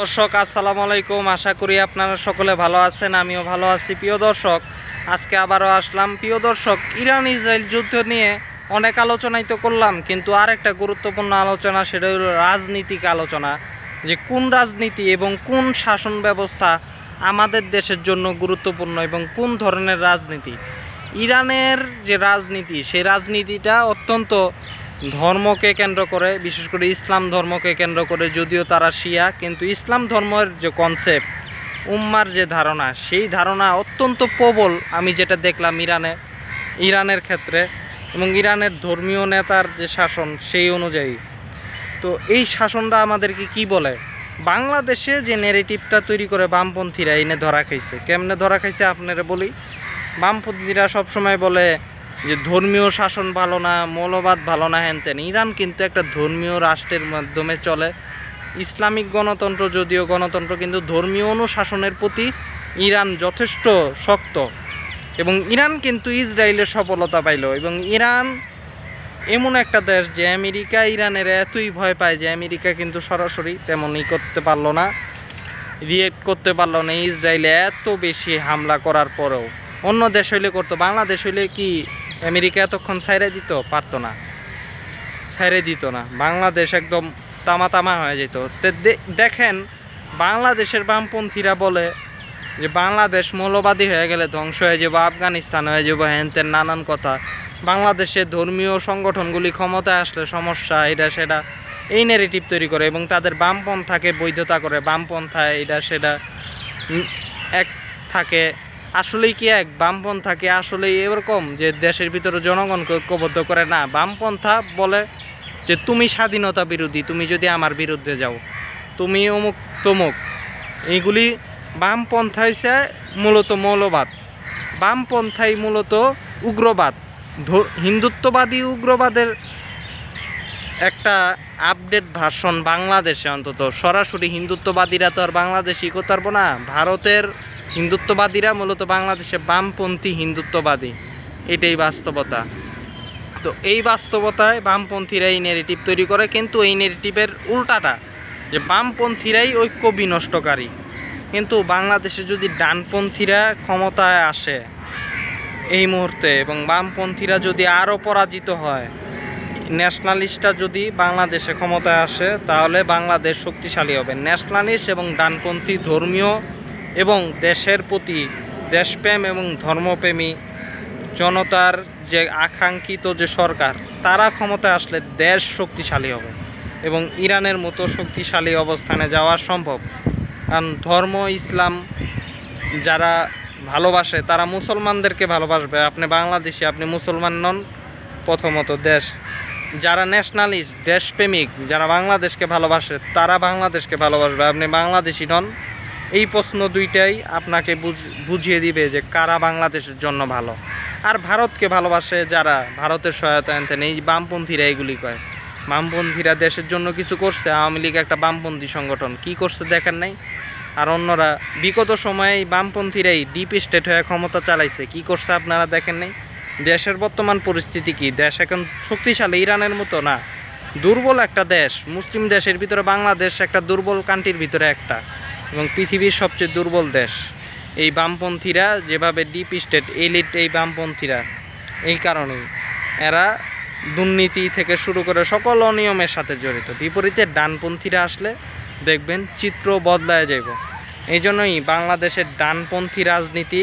দর্শক আসসালামু আলাইকুম। আশা করি আপনারা সকলে ভালো আছেন, আমিও ভালো আছি। প্রিয় দর্শক, আজকে আবারও আসলাম। প্রিয় দর্শক, ইরান ইসরায়েল যুদ্ধ নিয়ে অনেক আলোচনাই তো করলাম, কিন্তু আর একটা গুরুত্বপূর্ণ আলোচনা, সেটা হলো রাজনীতিক আলোচনা, যে কোন রাজনীতি এবং কোন শাসন ব্যবস্থা আমাদের দেশের জন্য গুরুত্বপূর্ণ এবং কোন ধরনের রাজনীতি। ইরানের যে রাজনীতি, সেই রাজনীতিটা অত্যন্ত ধর্মকে কেন্দ্র করে, বিশেষ করে ইসলাম ধর্মকে কেন্দ্র করে। যদিও তারা শিয়া, কিন্তু ইসলাম ধর্মের যে কনসেপ্ট, উম্মার যে ধারণা, সেই ধারণা অত্যন্ত প্রবল। আমি যেটা দেখলাম ইরানের ক্ষেত্রে, এবং ইরানের ধর্মীয় নেতার যে শাসন সেই অনুযায়ী। তো এই শাসনটা আমাদেরকে কি বলে, বাংলাদেশে যে নেগেটিভটা তৈরি করে বামপন্থীরা এনে ধরা খাইছে। কেমনে ধরা খাইছে আপনারা বলি। বামপন্থীরা সবসময় বলে যে ধর্মীয় শাসন ভালো না, মৌলবাদ ভালো না, হ্যানতেন। ইরান কিন্তু একটা ধর্মীয় রাষ্ট্রের মাধ্যমে চলে। ইসলামিক গণতন্ত্র, যদিও গণতন্ত্র, কিন্তু ধর্মীয় অনুশাসনের প্রতি ইরান যথেষ্ট শক্ত। এবং ইরান কিন্তু ইসরায়েলের সফলতা পাইল। এবং ইরান এমন একটা দেশ যে আমেরিকা ইরানের এতই ভয় পায় যে আমেরিকা কিন্তু সরাসরি তেমনই করতে পারলো না, রিয়েক্ট করতে পারলো না ইসরায়েলে এত বেশি হামলা করার পরেও। অন্য দেশ হইলে করতো, বাংলাদেশ হইলে কি আমেরিকা এতক্ষণ ছাইড়ে দিত? পারতো না, ছাইড়ে দিত না। বাংলাদেশ একদম তামা হয়ে যেত। দেখেন, বাংলাদেশের বামপন্থীরা বলে যে বাংলাদেশ মৌলবাদী হয়ে গেলে ধ্বংস হয়ে যাবো, আফগানিস্তান হয়ে যাবো, হ্যানত্যান নানান কথা। বাংলাদেশের ধর্মীয় সংগঠনগুলি ক্ষমতায় আসলে সমস্যা, এটা সেটা, এই নেগেটিভ তৈরি করে এবং তাদের বামপন্থাকে বৈধতা করে। বামপন্থায় এটা সেটা এক থাকে। আসলেই কি এক বামপন্থাকে আসলেই এরকম যে দেশের ভিতরে জনগণকে ঐক্যবদ্ধ করে? না, বামপন্থা বলে যে তুমি স্বাধীনতা বিরোধী, তুমি যদি আমার বিরুদ্ধে যাও, তুমি অমুক তমুক। এইগুলি বামপন্থা হইছে মূলত মৌলবাদ। বামপন্থাই মূলত উগ্রবাদ, হিন্দুত্ববাদী উগ্রবাদের একটা আপডেট ভার্সন বাংলাদেশে। অন্তত সরাসরি হিন্দুত্ববাদীরা তো আর বাংলাদেশই করতে পারবো না। ভারতের হিন্দুত্ববাদীরা মূলত বাংলাদেশে বামপন্থী হিন্দুত্ববাদী, এটাই বাস্তবতা। তো এই বাস্তবতায় বামপন্থীরা এই নেগেটিভ তৈরি করে, কিন্তু এই নেগেটিভের উল্টাটা, যে বামপন্থীরাই ঐক্য বিনষ্টকারী। কিন্তু বাংলাদেশে যদি ডানপন্থীরা ক্ষমতায় আসে এই মুহূর্তে, এবং বামপন্থীরা যদি আরও পরাজিত হয়, ন্যাশনালিস্টরা যদি বাংলাদেশে ক্ষমতায় আসে, তাহলে বাংলাদেশ শক্তিশালী হবে। ন্যাশনালিস্ট এবং ডানপন্থী, ধর্মীয় এবং দেশের প্রতি দেশপ্রেম এবং ধর্মপ্রেমী জনতার যে আকাঙ্ক্ষিত যে সরকার, তারা ক্ষমতায় আসলে দেশ শক্তিশালী হবে এবং ইরানের মতো শক্তিশালী অবস্থানে যাওয়া সম্ভব। কারণ ধর্ম ইসলাম যারা ভালোবাসে, তারা মুসলমানদেরকে ভালোবাসবে। আপনি বাংলাদেশি, আপনি মুসলমান নন প্রথমত। যারা ন্যাশনালিস্ট, দেশপ্রেমিক, যারা বাংলাদেশকে ভালোবাসে, তারা বাংলাদেশকে ভালোবাসবে। আপনি বাংলাদেশি নন। এই প্রশ্ন দুইটাই আপনাকে বুঝিয়ে দিবে যে কারা বাংলাদেশের জন্য ভালো। আর ভারতকে ভালোবাসে যারা, ভারতের সহায়তা আনতেন, এই বামপন্থীরা এগুলি কয়। বামপন্থীরা দেশের জন্য কিছু করছে? আওয়ামী লীগ একটা বামপন্থী সংগঠন, কি করছে দেখেন নাই? আর অন্যরা বিগত সময়ে বামপন্থীরাই ডিপ স্টেট হয়ে ক্ষমতা চালাইছে, কি করছে আপনারা দেখেন নাই? দেশের বর্তমান পরিস্থিতি কি? দেশ এখন শক্তিশালী, ইরানের মতো না, দুর্বল একটা দেশ। মুসলিম দেশের ভিতরে বাংলাদেশ একটা দুর্বল কান্ট্রির ভিতরে একটা, এবং পৃথিবীর সবচেয়ে দুর্বল দেশ। এই বামপন্থীরা যেভাবে ডিপ স্টেট এলিট, এই বামপন্থীরা এই কারণেই এরা দুর্নীতি থেকে শুরু করে সকল অনিয়মের সাথে জড়িত। বিপরীতে ডানপন্থীরা আসলে দেখবেন চিত্র বদলায় যাইব। এই জন্যই বাংলাদেশের ডানপন্থী রাজনীতি